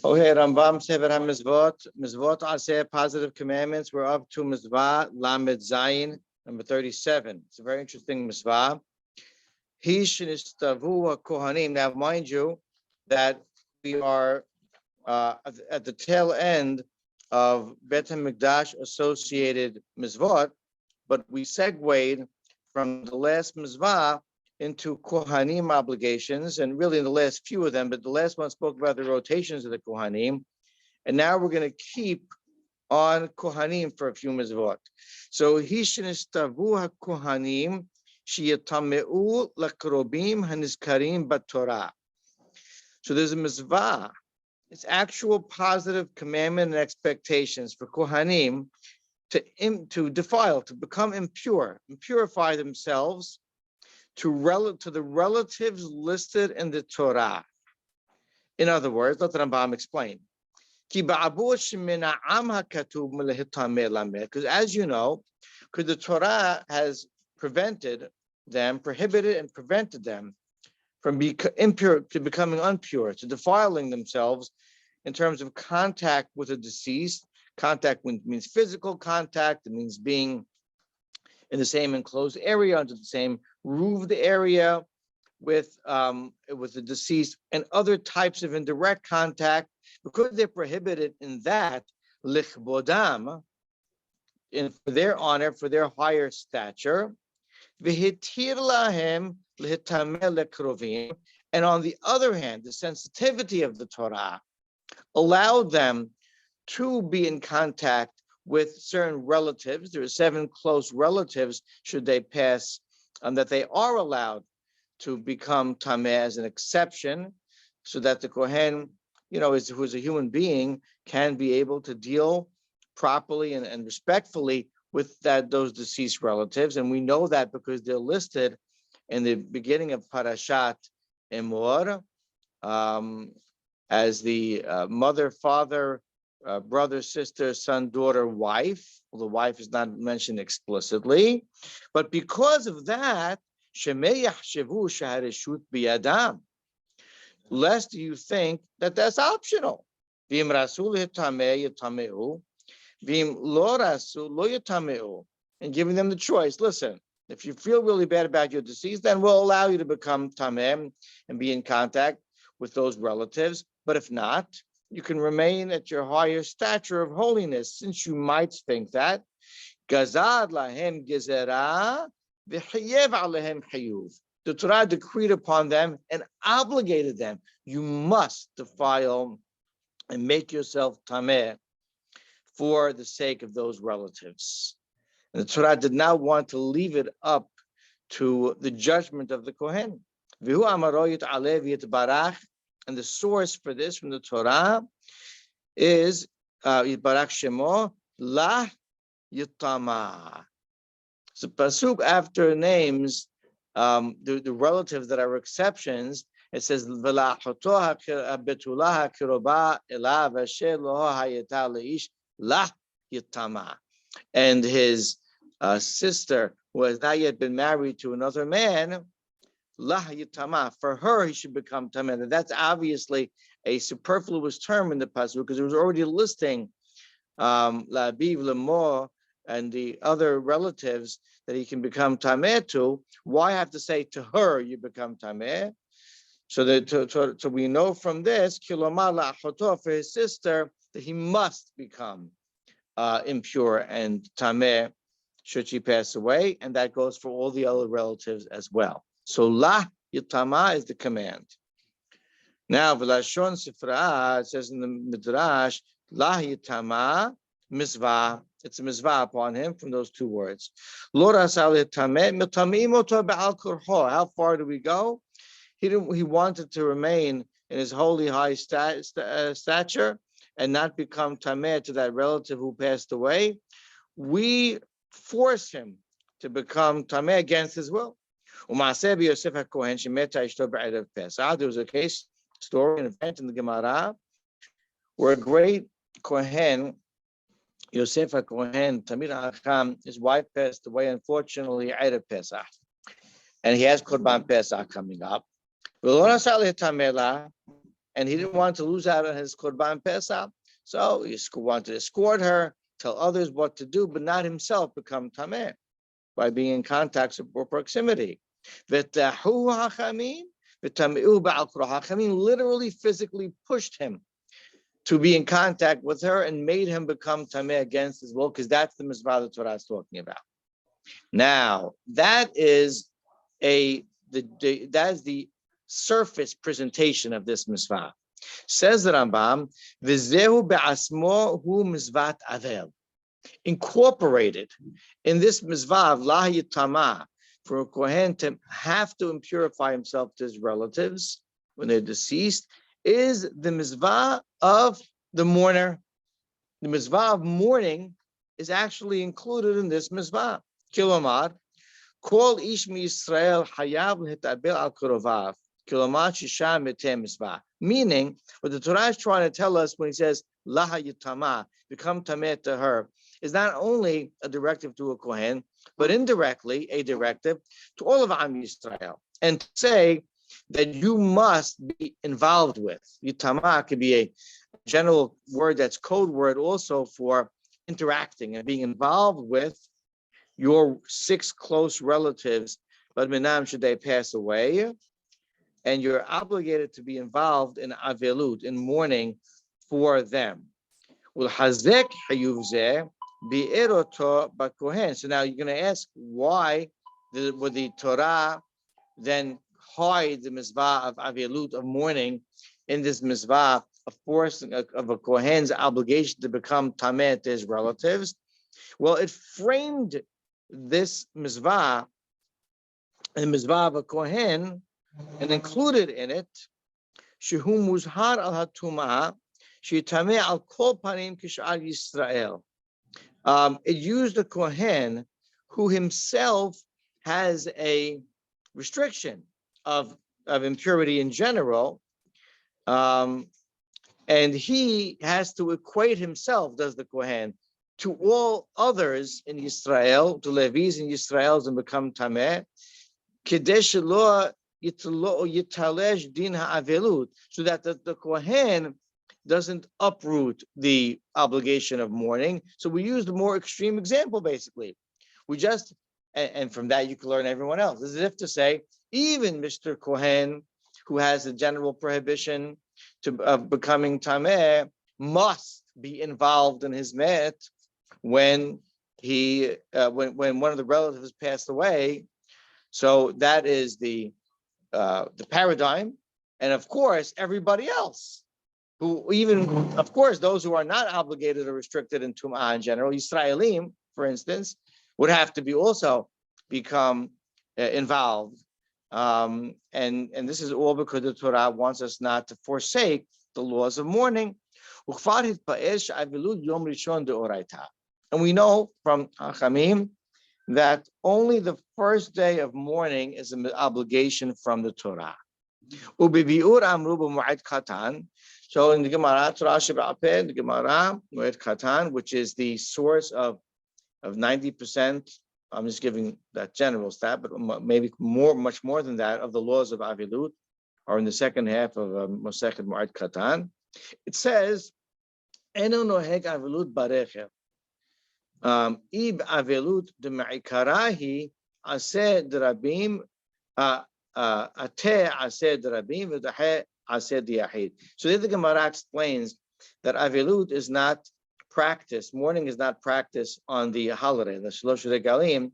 Okay, Rambam Sefer Misvot. Misvot I say positive commandments. We're up to Misvah Lamed Zayin, number 37. It's a very interesting Misvah. He shenistavu kohanim. Now, mind you, that we are at the tail end of Bet HaMikdash associated Misvot, but we segued from the last Misvah into Kohanim obligations, and really in the last few of them, but the last one spoke about the rotations of the Kohanim, and now we're going to keep on Kohanim for a few Misvot. So, Hishnistavu HaKohanim Shiyatameu Lakrobim Hanizkarim Batorah. So there's a Misvah. It's actual positive commandment and expectations for Kohanim to defile, to become impure, and purify themselves to the relatives listed in the Torah. In other words, let the Rambam explain. Because as you know, because the Torah has prohibited and prevented them from impure to becoming impure, to defiling themselves in terms of contact with a deceased. Contact means physical contact. It means being in the same enclosed area, under the same roofed area with the deceased, and other types of indirect contact, because they're prohibited in that lichbodam, for their honor, for their higher stature. V'hitir lahem lehitameh lekrovim, and on the other hand, the sensitivity of the Torah allowed them to be in contact with certain relatives. There are 7 close relatives, should they pass, that they are allowed to become tameh as an exception, so that the Kohen, who is a human being, can be able to deal properly and respectfully with those deceased relatives. And we know that because they're listed in the beginning of Parashat Emor as the mother, father, brother, sister, son, daughter, wife. Well, the wife is not mentioned explicitly, but because of that, lest you think that that's optional. And giving them the choice. Listen, if you feel really bad about your deceased, then we'll allow you to become tameh and be in contact with those relatives. But if not, you can remain at your higher stature of holiness, since you might think that. Gazad lahem gezerah v'chayev alehem chayuv. The Torah decreed upon them and obligated them. You must defile and make yourself tameh for the sake of those relatives. And the Torah did not want to leave it up to the judgment of the Kohen. V'hu amaroyit alev yitbarach. And the source for this from the Torah is Yitbarach Shemo La Yitama. So pasuk after names the relatives that are exceptions. It says V'lachotoha betulaha kiroba elav asher loho hayeta leish La Yitama. And his sister, who has not yet been married to another man, Lah Yitama, for her he should become tameh. That's obviously a superfluous term in the pasuk, because it was already listing Labiv, Lemor, and the other relatives that he can become tameh to. Why have to say to her you become tameh? So we know from this, Kilomar la'achoto, for his sister, that he must become impure and tameh should she pass away, and that goes for all the other relatives as well. So La Yitama is the command. Now, V'lashon Sifra, it says in the Midrash, La Yitama, Misvah. It's a Misvah upon him from those 2 words. Lo Rasal Yitameh, Mitamim oto be'al korho. How far do we go? He wanted to remain in his holy high stature and not become tameh to that relative who passed away. We force him to become tameh against his will. There was a case, story, an event in the Gemara where a great Kohen, Yosef HaKohen, Tamir HaCham, his wife passed away, unfortunately, Erev Pesach. And he has Korban Pesach coming up. and he didn't want to lose out on his Korban Pesach. So he wanted to escort her, tell others what to do, but not himself become Tameh by being in contact or proximity. Hachamim literally physically pushed him to be in contact with her and made him become Tameh against his will, because that's the Misvah the Torah is talking about. Now, that is the surface presentation of this Misvah. Says the Rambam, V'zehu be'asmo hu Misvat Avel. Incorporated in this Misvah of La Yitama, for a Kohen to have to impurify himself to his relatives when they're deceased, is the Misvah of the mourner. The Misvah of mourning is actually included in this Misvah. Kilomar, Kol ish mi Yisrael hayav l'hitabel al korovav. Kilomar shisha mitem Misvah. Meaning, what the Torah is trying to tell us when he says, Laha Yitama, become Tameh to her, is not only a directive to a Kohen, but indirectly a directive to all of Am Yisrael. And to say that you must be involved with. Yitama could be a general word that's code word also for interacting and being involved with your 6 close relatives, but minam should they pass away, and you're obligated to be involved in avelut, in mourning for them. Ulhazek hayuvzeh bi'eroto bakohen. So now you're going to ask, why would the Torah then hide the Misvah of avelut, of mourning, in this Misvah of forcing of a Kohen's obligation to become Tameh to his relatives? Well, it framed this Misvah, the Misvah of a Kohen, and included in it Shehu Muzhar al Hatumah, Shetameh al Kol Panim Kish'al Yisrael. It used a Kohen who himself has a restriction of impurity in general, and he has to equate himself, does the Kohen, to all others in Yisrael, to Levis in Yisrael, and become Tameh, Kedesh lo yitalesh din ha'avelut, so that the Kohen doesn't uproot the obligation of mourning. So we used a more extreme example, basically. We just, and from that you can learn everyone else. As if to say, even Mr. Kohen, who has a general prohibition of becoming Tameh, must be involved in his met when when one of the relatives passed away. So that is the paradigm, and of course everybody else, who even, of course, those who are not obligated or restricted in Tum'ah in general, Yisraelim, for instance, would have to be also become involved, and this is all because the Torah wants us not to forsake the laws of mourning. And we know from Hachamim that only the first day of mourning is an obligation from the Torah. So in the Gemara, the Gemara, Moed Katan, which is the source of 90%, I'm just giving that general stat, but maybe much more than that, of the laws of Avilut, are in the second half of Mosechet Moed Katan. It says, Eno noheg Avilut barechev. Ib avelut de ma'ikarahi aseh drabim ateh aseh drabim v'dahe aseh diyahid. So the Gemara explains that avelut is not practiced, mourning is not practiced on the holiday, the Shalosh Regalim,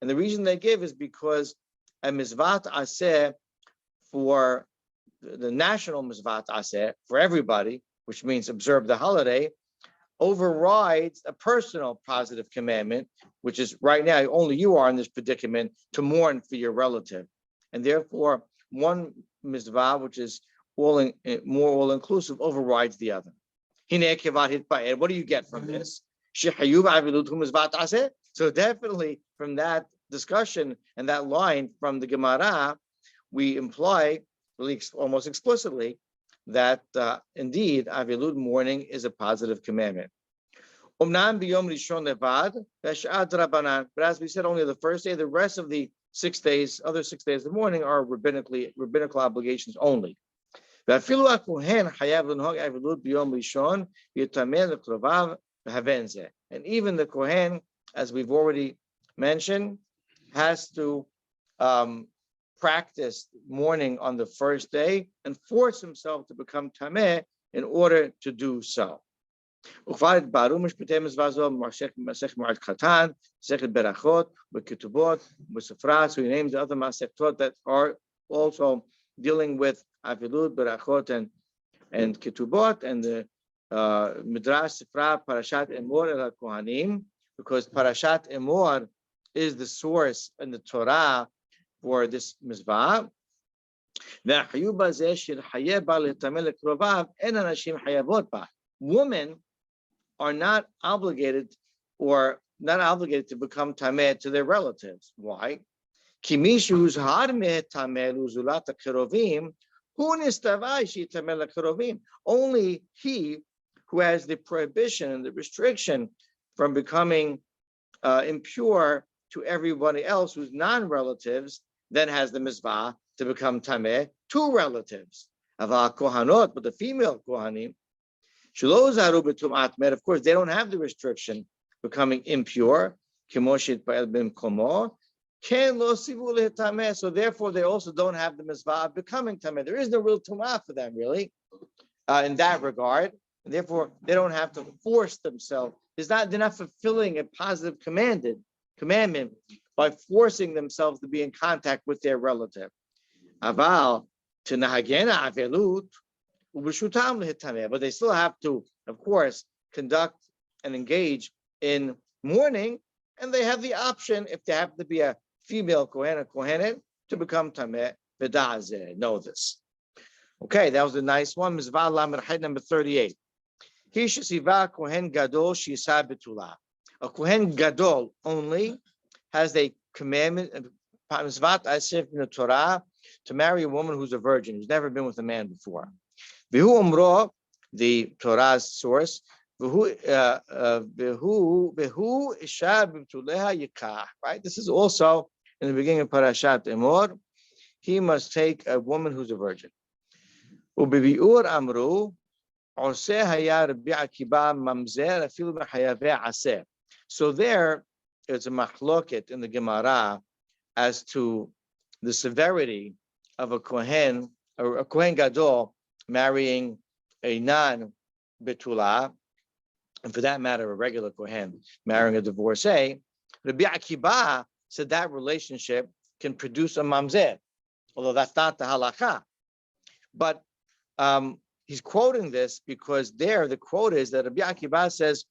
and the reason they give is because a Misvat aseh, for the national Misvat aseh, for everybody, which means observe the holiday, overrides a personal positive commandment, which is right now only you are in this predicament to mourn for your relative, and therefore one mitzvah, which is more all-inclusive, overrides the other. What do you get from this? So definitely from that discussion and that line from the Gemara, we imply, really almost explicitly, that indeed Avilut mourning is a positive commandment. But as we said, only the first day, the rest of the 6 days, other 6 days of mourning, are rabbinical obligations only. ואפילו הכהן חייב לנהוג אבלות ביום ראשון, ויטמא לקרוביו והבן זה. And even the Kohen, as we've already mentioned, has to practice mourning on the first day and force himself to become tameh in order to do so. So he names the other masechtot that are also dealing with avilut, berachot, and ketubot, and the Midrash Sefer Parashat Emor el Kohanim, because Parashat Emor is the source in the Torah for this Mizvah. Women are not obligated to become tameh to their relatives. Why? Only he who has the prohibition and the restriction from becoming impure to everybody else who's non-relatives then has the mizvah to become tameh to relatives. But the female kohanim, of course, they don't have the restriction becoming impure. So therefore, they also don't have the mizvah of becoming tameh. There is no real tumah for them, really, in that regard. And therefore, they don't have to force themselves. They're not fulfilling a positive commandment by forcing themselves to be in contact with their relative. Aval to nahagena avelut. But they still have to, of course, conduct and engage in mourning, and they have the option, if they happen to be a female kohen or kohenet, to become tameh v'da'azeh. Know this. Okay, that was a nice one. Mizvah lamed chet number 38. He shesiva kohen gadol shisa betula. A kohen gadol only has a commandment, mizvat asif in the Torah, to marry a woman who's a virgin, who's never been with a man before. V'hu umro, the Torah's source, v'hu isha b'tuleha yikah. Right. This is also in the beginning of Parashat Emor. He must take a woman who's a virgin. U'b'bi'ur amru oseh haya Rabbi Akiba mamzer afilu b'chayaveh aseh. So there is a machloket in the Gemara as to the severity of a kohen or a kohen gadol marrying a non-betula, and for that matter, a regular kohen marrying a divorcee. Rabbi Akiba said that relationship can produce a mamzer, although that's not the halakha. But he's quoting this because there the quote is that Rabbi Akiba says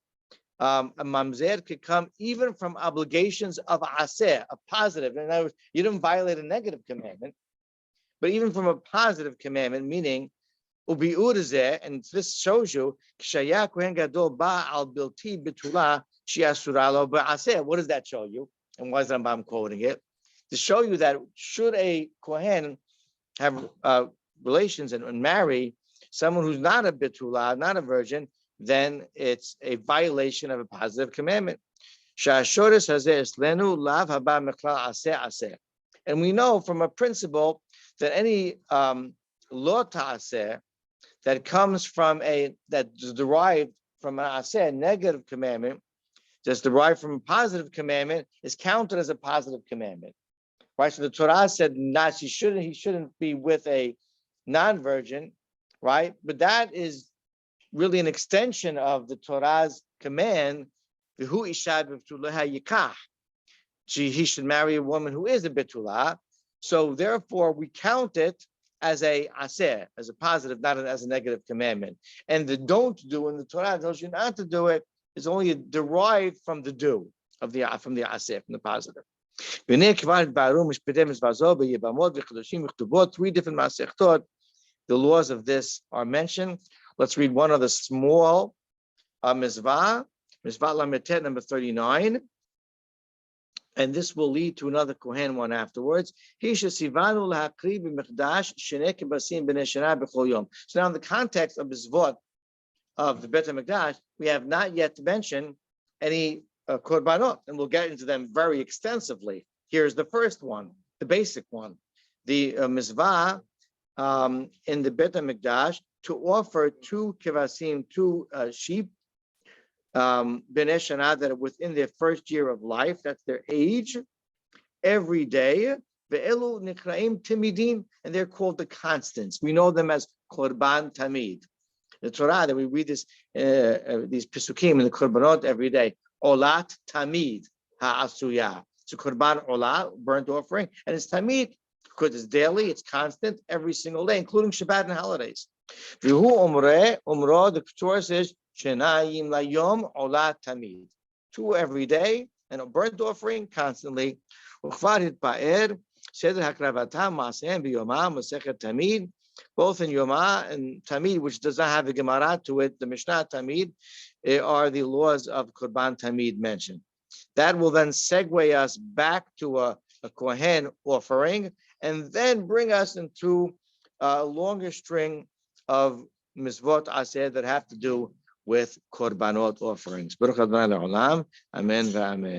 a mamzer could come even from obligations of aseh, a positive. In other words, you didn't violate a negative commandment, but even from a positive commandment, meaning and this shows you what does that show you? And why is Rambam quoting it? To show you that should a kohen have relations and marry someone who's not a betula, not a virgin, then it's a violation of a positive commandment. And we know from a principle that any law ta'aseh that comes from that's derived from an aseh, negative commandment, that's derived from a positive commandment, is counted as a positive commandment. Right? So the Torah said he shouldn't be with a non-virgin, right? But that is really an extension of the Torah's command, he should marry a woman who is a betula. So therefore, we count it as a aseh, as a positive, not as a negative commandment. And the don't do in the Torah tells you not to do it is only derived from the do from the aseh, from the positive. 3 different masechtot, the laws of this are mentioned. Let's read one of the small mizvah lamed number 39. And this will lead to another kohen one afterwards. So now in the context of Misvot of the Bet HaMikdash, we have not yet mentioned any korbanot, and we'll get into them very extensively. Here's the first one, the basic one. The Misvah in the Bet HaMikdash to offer two kivasim, two sheep, Bnei Shana, that are within their first year of life, that's their age, every day. Ve'elu nikraim timidin, and they're called the constants. We know them as korban tamid. The Torah that we read these pisukim in the korbanot every day. Olat tamid ha'asuya. It's a korban olah, burnt offering, and it's tamid because it's daily, it's constant, every single day, including Shabbat and holidays. The Torah says shenayim layom olat tamid. Two every day and a burnt offering constantly. Both in Yoma and Tamid, which does not have a Gemara to it, the Mishnah Tamid, are the laws of Korban Tamid mentioned. That will then segue us back to a Kohen offering, and then bring us into a longer string of Misvot Aseh that have to do with Korbanot offerings. Baruch Adonai Le'olam. Amen ve'amen.